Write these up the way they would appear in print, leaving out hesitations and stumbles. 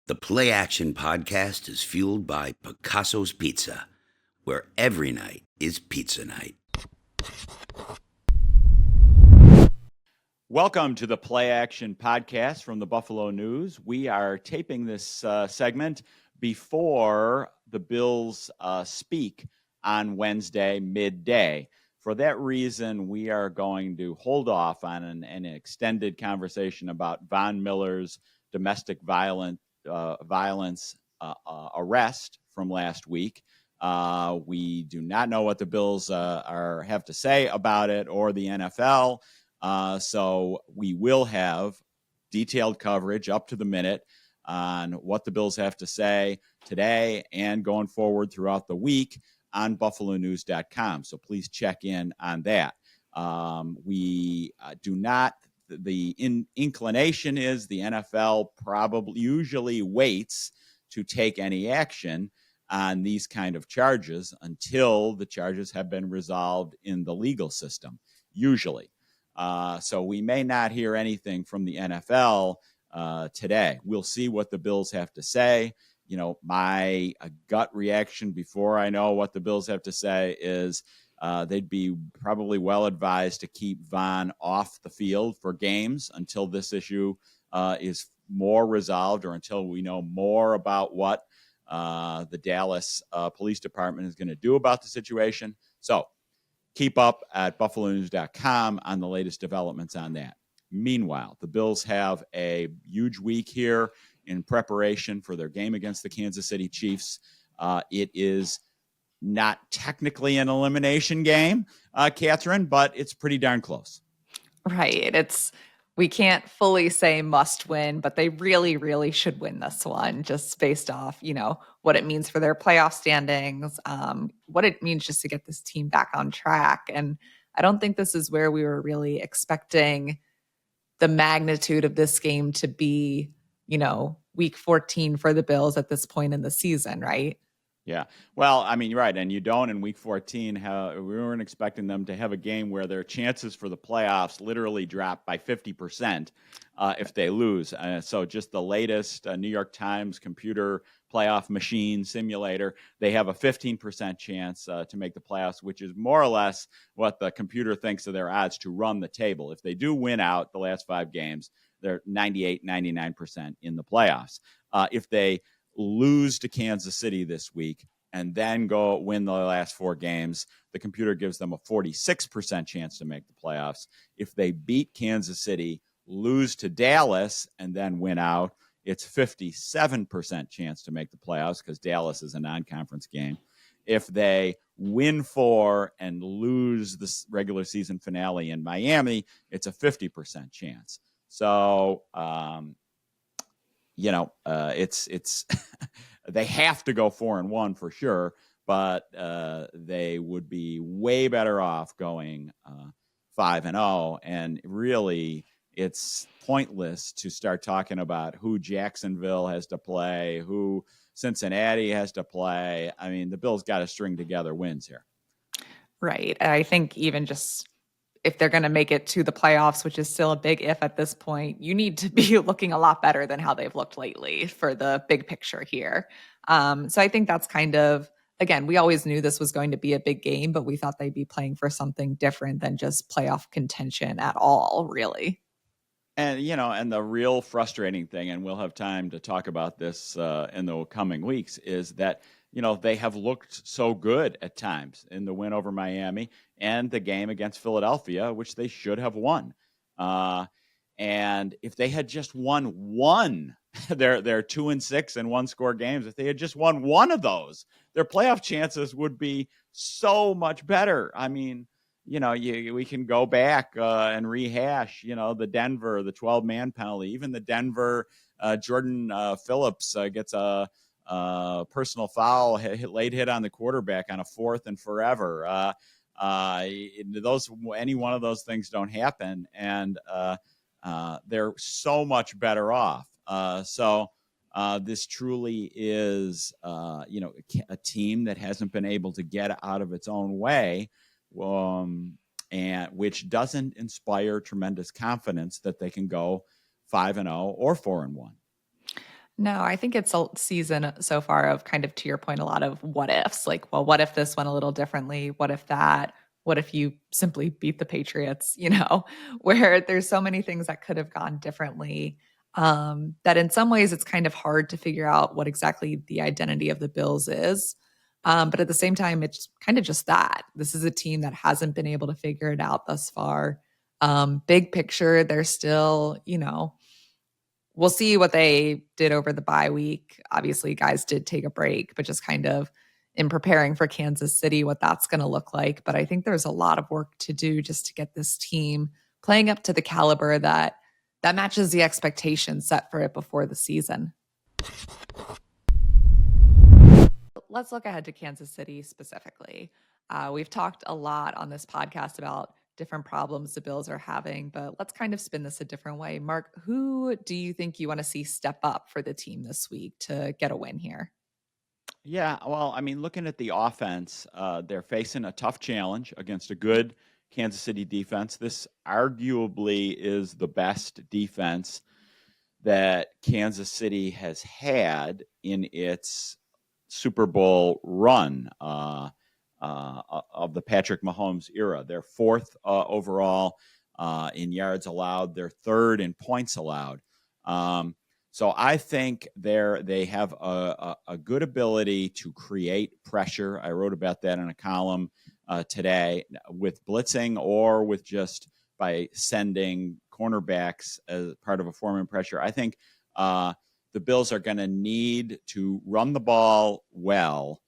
The PlayAction Podcast is fueled by Picasso's Pizza, where every night is pizza night. Welcome to the PlayAction Podcast from the Buffalo News. We are taping this segment before the Bills speak on Wednesday midday. For that reason, we are going to hold off on an extended conversation about Von Miller's domestic violence arrest from last week. We do not know what the Bills have to say about it or the NFL. So we will have detailed coverage up to the minute on what the Bills have to say today and going forward throughout the week on buffalonews.com. So please check in on that. The inclination is the NFL probably usually waits to take any action on these kind of charges until the charges have been resolved in the legal system, usually. So we may not hear anything from the NFL today. We'll see what the Bills have to say. You know, my gut reaction before I know what the Bills have to say is they'd be probably well advised to keep Von off the field for games until this issue is more resolved or until we know more about what the Dallas Police Department is going to do about the situation. So keep up at buffalonews.com on the latest developments on that. Meanwhile, the Bills have a huge week here in preparation for their game against the Kansas City Chiefs. It is not technically an elimination game, Katherine, but it's pretty darn close. Right. We can't fully say must win, but they really, really should win this one just based off, what it means for their playoff standings, what it means just to get this team back on track. And I don't think this is where we were really expecting the magnitude of this game to be, week 14 for the Bills at this point in the season, right? Yeah. Well, I mean, you're right. And you don't in week 14, we weren't expecting them to have a game where their chances for the playoffs literally drop by 50% if they lose. So just the latest New York Times computer playoff machine simulator, they have a 15% chance to make the playoffs, which is more or less what the computer thinks of their odds to run the table. If they do win out the last 5 games, they're 98, 99% in the playoffs. If they lose to Kansas City this week and then go win the last 4 games, the computer gives them a 46% chance to make the playoffs. If they beat Kansas City, lose to Dallas, and then win out, it's 57% chance to make the playoffs because Dallas is a non-conference game. If they win 4 and lose the regular season finale in Miami, it's a 50% chance. So, it's they have to go 4-1 for sure, but they would be way better off going 5-0. And really, it's pointless to start talking about who Jacksonville has to play, who Cincinnati has to play. I mean, the Bills got to string together wins here. Right. I think even just if they're going to make it to the playoffs, which is still a big if at this point, you need to be looking a lot better than how they've looked lately for the big picture here. So I think that's kind of, again, we always knew this was going to be a big game, but we thought they'd be playing for something different than just playoff contention at all, really. And, and the real frustrating thing, and we'll have time to talk about this in the coming weeks, is that, they have looked so good at times in the win over Miami and the game against Philadelphia, which they should have won. And if they had just won one, they're 2-6 in 1-score games. If they had just won one of those, their playoff chances would be so much better. I mean, we can go back and rehash, the 12-man penalty, even the Denver, Jordan Phillips gets a personal foul, late hit on the quarterback on a 4th and forever. Any one of those things don't happen, and they're so much better off. So this truly is, a team that hasn't been able to get out of its own way, and which doesn't inspire tremendous confidence that they can go 5-0 or 4-1. No, I think it's a season so far of kind of, to your point, a lot of what ifs. Like, well, what if this went a little differently? What if that? What if you simply beat the Patriots? Where there's so many things that could have gone differently. That in some ways it's kind of hard to figure out what exactly the identity of the Bills is. But at the same time, it's kind of just that. This is a team that hasn't been able to figure it out thus far. Big picture, they're still, we'll see what they did over the bye week. Obviously, guys did take a break, but just kind of in preparing for Kansas City, what that's going to look like. But I think there's a lot of work to do just to get this team playing up to the caliber that matches the expectations set for it before the season. Let's look ahead to Kansas City specifically. We've talked a lot on this podcast about different problems the Bills are having, but let's kind of spin this a different way. Mark, who do you think you want to see step up for the team this week to get a win here? Yeah, well, I mean, looking at the offense, they're facing a tough challenge against a good Kansas City defense. This arguably is the best defense that Kansas City has had in its Super Bowl run of the Patrick Mahomes era. They're fourth overall in yards allowed. They're third in points allowed. So I think they have a good ability to create pressure. I wrote about that in a column today, with blitzing or with just by sending cornerbacks as part of a four-man pressure. I think the Bills are going to need to run the ball well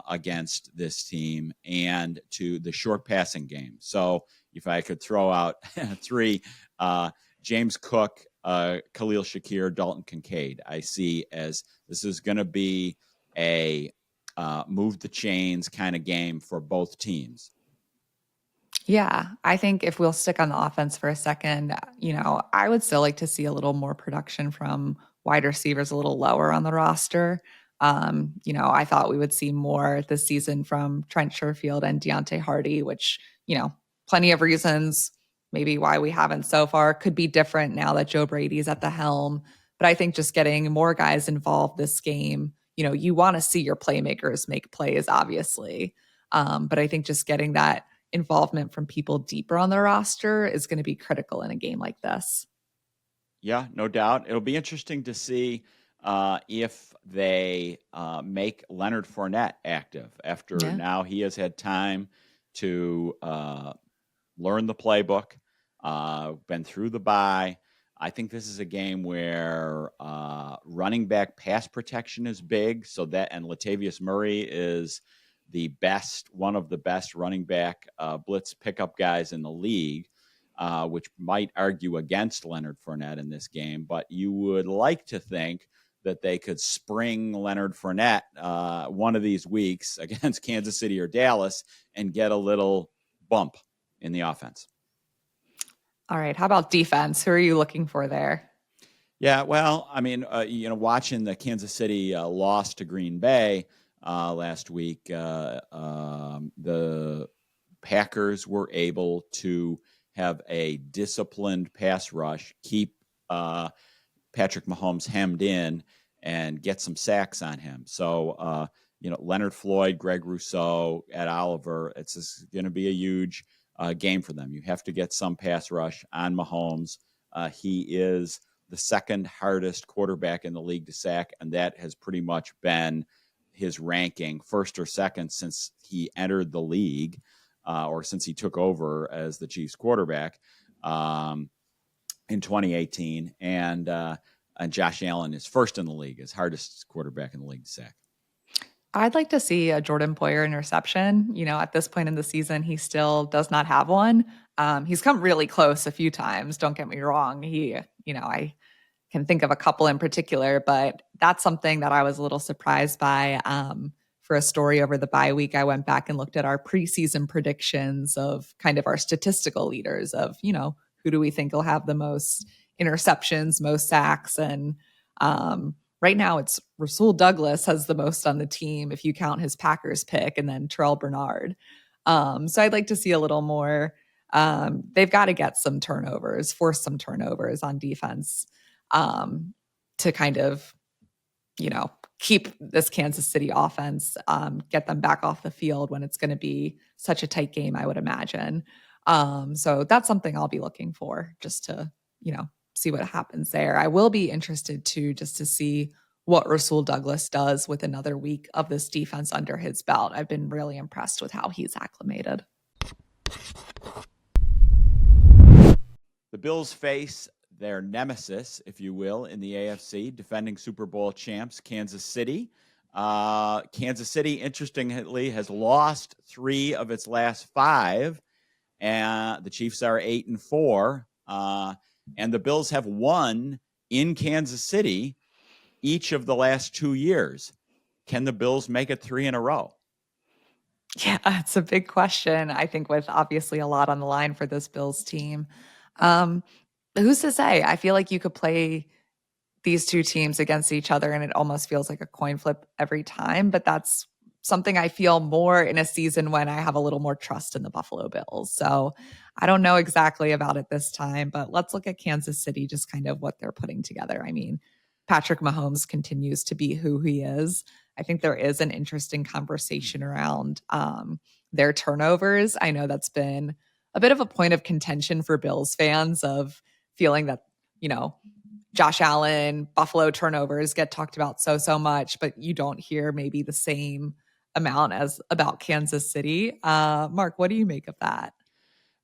against this team and to the short passing game. So if I could throw out three, James Cook, Khalil Shakir, Dalton Kincaid, I see as this is going to be a move the chains kind of game for both teams. Yeah, I think if we'll stick on the offense for a second, I would still like to see a little more production from wide receivers, a little lower on the roster. I thought we would see more this season from Trent Sherfield and Deontay Hardy, which, plenty of reasons maybe why we haven't so far. Could be different now that Joe Brady's at the helm. But I think just getting more guys involved this game, you want to see your playmakers make plays, obviously. But I think just getting that involvement from people deeper on the roster is going to be critical in a game like this. Yeah, no doubt. It'll be interesting to see if they make Leonard Fournette active after now he has had time to learn the playbook, been through the bye. I think this is a game where running back pass protection is big. So and Latavius Murray is one of the best running back blitz pickup guys in the league, which might argue against Leonard Fournette in this game. But you would like to think that they could spring Leonard Fournette one of these weeks against Kansas City or Dallas and get a little bump in the offense. All right. How about defense? Who are you looking for there? Yeah, well, I mean, watching the Kansas City loss to Green Bay last week, the Packers were able to have a disciplined pass rush, keep Patrick Mahomes hemmed in, and get some sacks on him. So, Leonard Floyd, Greg Rousseau, Ed Oliver, it's going to be a huge game for them. You have to get some pass rush on Mahomes. He is the second hardest quarterback in the league to sack, and that has pretty much been his ranking, first or second, since he entered the league or since he took over as the Chiefs quarterback in 2018. And Josh Allen is first in the league as hardest quarterback in the league to sack. I'd like to see a Jordan Poyer interception. At this point in the season, he still does not have one. He's come really close a few times. Don't get me wrong. I can think of a couple in particular, but that's something that I was a little surprised by. For a story over the bye week, I went back and looked at our preseason predictions of kind of our statistical leaders of, who do we think will have the most interceptions, most sacks. And right now it's Rasul Douglas has the most on the team if you count his Packers pick, and then Terrell Bernard. So I'd like to see a little more. They've got to get some turnovers, force some turnovers on defense to kind of keep this Kansas City offense, get them back off the field when it's going to be such a tight game, I would imagine. So that's something I'll be looking for, just to, see what happens there. I will be interested too, just to see what Rasul Douglas does with another week of this defense under his belt. I've been really impressed with how he's acclimated. The Bills face their nemesis, if you will, in the AFC, defending Super Bowl champs, Kansas City. Kansas City, interestingly, has lost 3 of its last 5, and the Chiefs are 8-4. And the Bills have won in Kansas City each of the last 2 years. Can the Bills make it 3 in a row? Yeah, it's a big question. I think with obviously a lot on the line for this Bills team. Who's to say? I feel like you could play these two teams against each other and it almost feels like a coin flip every time, but that's something I feel more in a season when I have a little more trust in the Buffalo Bills. So I don't know exactly about it this time, but let's look at Kansas City, just kind of what they're putting together. I mean, Patrick Mahomes continues to be who he is. I think there is an interesting conversation around their turnovers. I know that's been a bit of a point of contention for Bills fans, of feeling that, Josh Allen, Buffalo turnovers get talked about so much, but you don't hear maybe the same amount as about Kansas City. Mark, what do you make of that?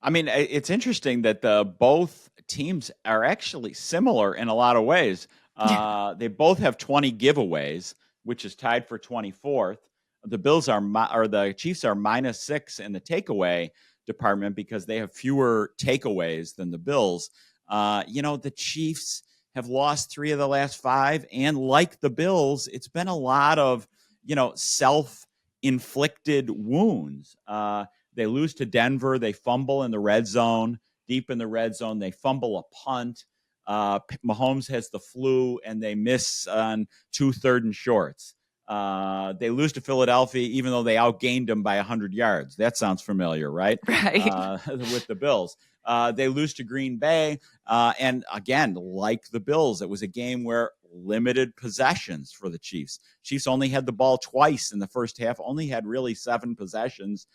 I mean, it's interesting that both teams are actually similar in a lot of ways. They both have 20 giveaways, which is tied for 24th. The the Chiefs are -6 in the takeaway department because they have fewer takeaways than the Bills. The Chiefs have lost 3 of the last 5, and like the Bills, it's been a lot of self-inflicted wounds. They lose to Denver. They fumble in the red zone, deep in the red zone. They fumble a punt. Mahomes has the flu, and they miss on 2 3rd and shorts. They lose to Philadelphia, even though they outgained them by 100 yards. That sounds familiar, right? Right. With the Bills. They lose to Green Bay. And again, like the Bills, it was a game where limited possessions for the Chiefs. Chiefs only had the ball twice in the first half, only had really 7 possessions.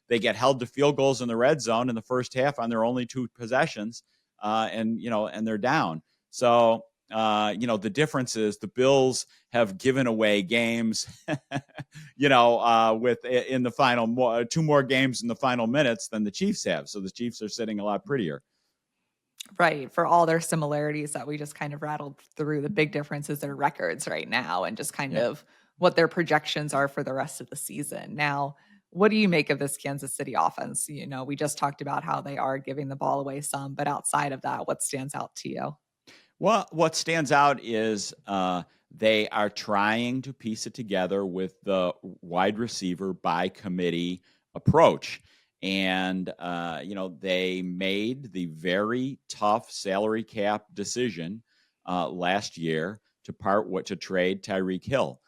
They get held to field goals in the red zone in the first half on their only 2 possessions. And they're down. So, the difference is the Bills have given away games, with in the final 2 more games in the final minutes than the Chiefs have. So the Chiefs are sitting a lot prettier. Right. For all their similarities that we just kind of rattled through, the big difference is their records right now and just kind of what their projections are for the rest of the season. Now, what do you make of this Kansas City offense? We just talked about how they are giving the ball away some, but outside of that, what stands out to you? Well, what stands out is they are trying to piece it together with the wide receiver by committee approach. And, they made the very tough salary cap decision last year to trade Tyreek Hill.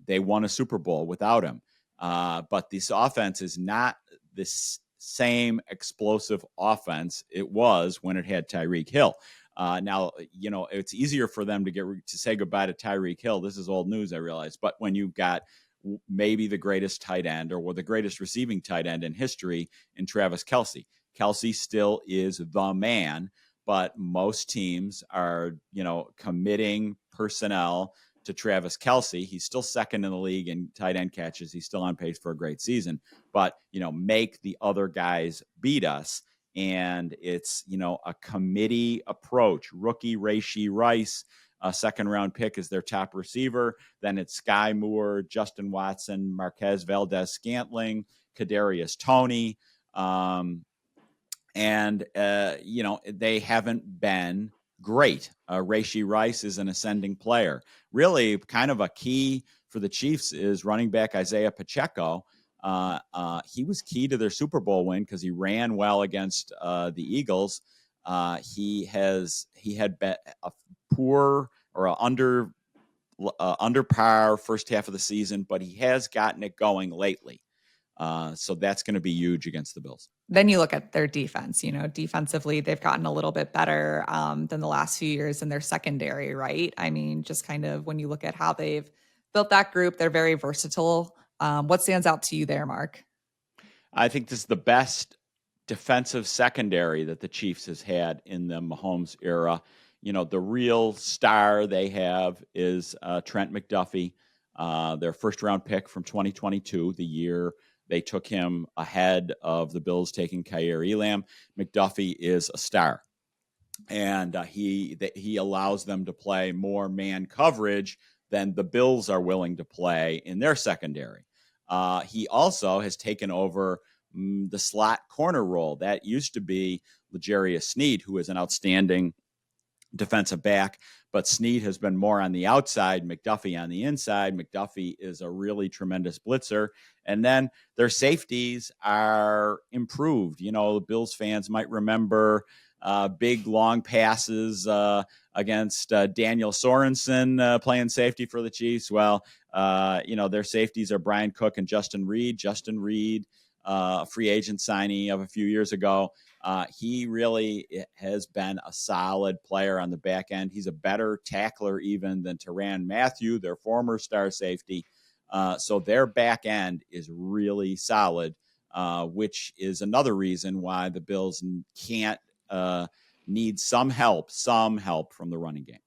They won a Super Bowl without him. But this offense is not this same explosive offense it was when it had Tyreek Hill. Now, it's easier for them to say goodbye to Tyreek Hill. This is old news, I realize. But when you've got maybe the greatest tight end or the greatest receiving tight end in history in Travis Kelce. Kelce still is the man, but most teams are, committing personnel to Travis Kelce. He's still second in the league in tight end catches. He's still on pace for a great season, but, make the other guys beat us. And it's, a committee approach. Rookie Rashee Rice, a 2nd-round pick, is their top receiver. Then it's Sky Moore, Justin Watson, Marquez Valdez-Scantling, Kadarius Toney. They haven't been great. Rashee Rice is an ascending player. Really, kind of a key for the Chiefs is running back Isaiah Pacheco. He was key to their Super Bowl win because he ran well against the Eagles. He had been a poor or under par first half of the season, but he has gotten it going lately. So that's going to be huge against the Bills. Then you look at their defense. Defensively, they've gotten a little bit better than the last few years in their secondary, right? I mean, just kind of when you look at how they've built that group, they're very versatile. What stands out to you there, Mark? I think this is the best defensive secondary that the Chiefs has had in the Mahomes era. The real star they have is Trent McDuffie, their first-round pick from 2022, the year they took him ahead of the Bills taking Khair Elam. McDuffie is a star, and he allows them to play more man coverage than the Bills are willing to play in their secondary. He also has taken over the slot corner role. That used to be L'Jarius Sneed, who is an outstanding defensive back, but Sneed has been more on the outside, McDuffie on the inside. McDuffie is a really tremendous blitzer. And then their safeties are improved. The Bills fans might remember big long passes against Daniel Sorensen playing safety for the Chiefs. Well, their safeties are Brian Cook and Justin Reed. Justin Reed, a free agent signee of a few years ago. He really has been a solid player on the back end. He's a better tackler even than Tyrann Mathieu, their former star safety. So their back end is really solid, which is another reason why the Bills can't need some help from the running game.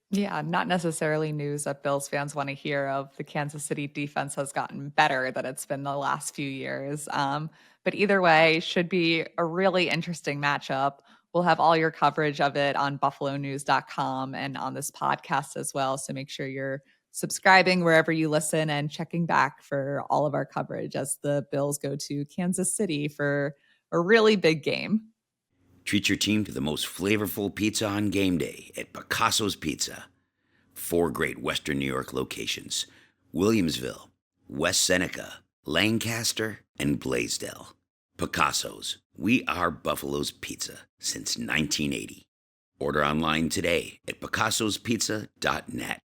Yeah, not necessarily news that Bills fans want to hear of. The Kansas City defense has gotten better than it's been the last few years. But either way, should be a really interesting matchup. We'll have all your coverage of it on buffalonews.com and on this podcast as well. So make sure you're subscribing wherever you listen and checking back for all of our coverage as the Bills go to Kansas City for a really big game. Treat your team to the most flavorful pizza on game day at Picasso's Pizza. 4 great Western New York locations: Williamsville, West Seneca, Lancaster, and Blaisdell. Picasso's. We are Buffalo's Pizza since 1980. Order online today at picassospizza.net.